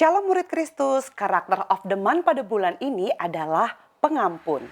Shalom murid Kristus, karakter of the month pada bulan ini adalah pengampun.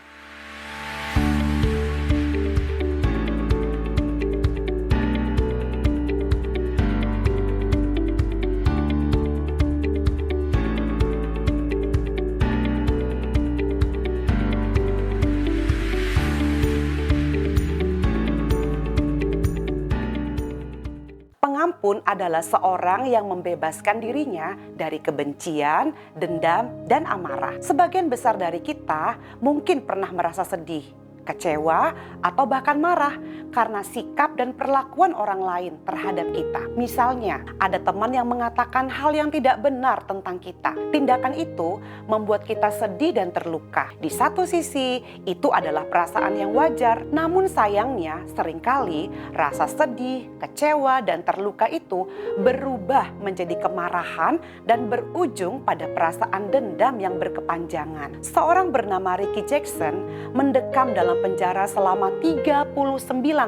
Pengampun adalah seorang yang membebaskan dirinya dari kebencian, dendam, dan amarah. Sebagian besar dari kita mungkin pernah merasa sedih, kecewa, atau bahkan marah karena sikap dan perlakuan orang lain terhadap kita. Misalnya, ada teman yang mengatakan hal yang tidak benar tentang kita. Tindakan itu membuat kita sedih dan terluka. Di satu sisi, itu adalah perasaan yang wajar. Namun sayangnya, seringkali rasa sedih, kecewa, dan terluka itu berubah menjadi kemarahan dan berujung pada perasaan dendam yang berkepanjangan. Seorang bernama Ricky Jackson mendekam dalam penjara selama 39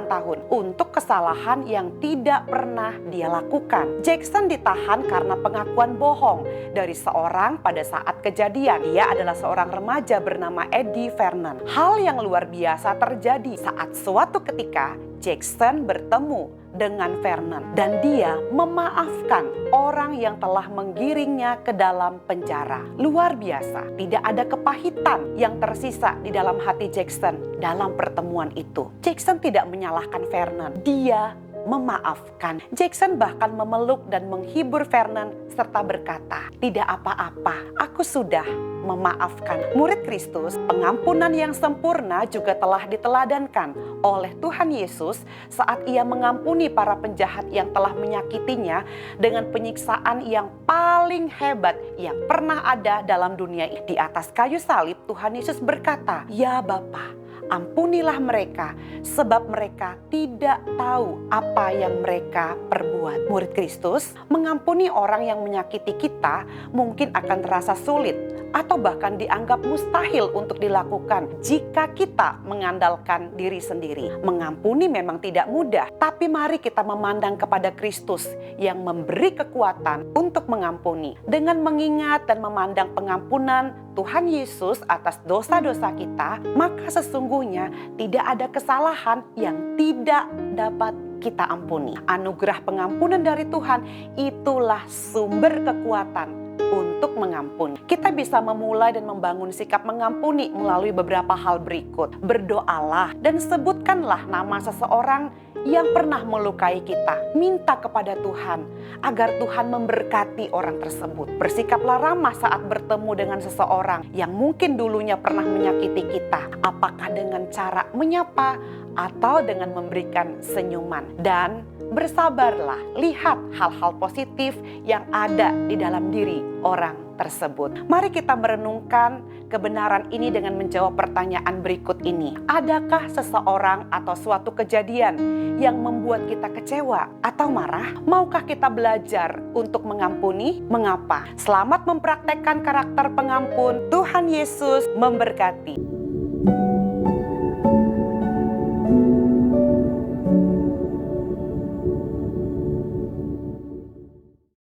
tahun untuk kesalahan yang tidak pernah dia lakukan. Jackson ditahan karena pengakuan bohong dari seorang pada saat kejadian. Dia adalah seorang remaja bernama Eddie Vernon. Hal yang luar biasa terjadi saat suatu ketika Jackson bertemu dengan Vernon dan dia memaafkan orang yang telah menggiringnya ke dalam penjara. Luar biasa, tidak ada kepahitan yang tersisa di dalam hati Jackson dalam pertemuan itu. Jackson tidak menyalahkan Vernon, dia memaafkan. Jackson bahkan memeluk dan menghibur Vernon serta berkata, "Tidak apa-apa, aku sudah memaafkan." Murid Kristus, pengampunan yang sempurna juga telah diteladankan oleh Tuhan Yesus saat ia mengampuni para penjahat yang telah menyakitinya dengan penyiksaan yang paling hebat yang pernah ada dalam dunia ini. Di atas kayu salib, Tuhan Yesus berkata, "Ya Bapa, ampunilah mereka, sebab mereka tidak tahu apa yang mereka perbuat." Murid Kristus, mengampuni orang yang menyakiti kita mungkin akan terasa sulit atau bahkan dianggap mustahil untuk dilakukan jika kita mengandalkan diri sendiri. Mengampuni memang tidak mudah, tapi mari kita memandang kepada Kristus yang memberi kekuatan untuk mengampuni. Dengan mengingat dan memandang pengampunan Tuhan Yesus atas dosa-dosa kita, maka sesungguhnya tidak ada kesalahan yang tidak dapat kita ampuni. Anugerah pengampunan dari Tuhan itulah sumber kekuatan untuk mengampuni. Kita bisa memulai dan membangun sikap mengampuni melalui beberapa hal berikut. Berdoalah dan sebutkanlah nama seseorang yang pernah melukai kita. Minta kepada Tuhan agar Tuhan memberkati orang tersebut. Bersikaplah ramah saat bertemu dengan seseorang yang mungkin dulunya pernah menyakiti kita. Apakah dengan cara menyapa atau dengan memberikan senyuman. Dan bersabarlah, lihat hal-hal positif yang ada di dalam diri orang tersebut. Mari kita merenungkan kebenaran ini dengan menjawab pertanyaan berikut ini. Adakah seseorang atau suatu kejadian yang membuat kita kecewa atau marah? Maukah kita belajar untuk mengampuni? Mengapa? Selamat mempraktekkan karakter pengampun. Tuhan Yesus memberkati.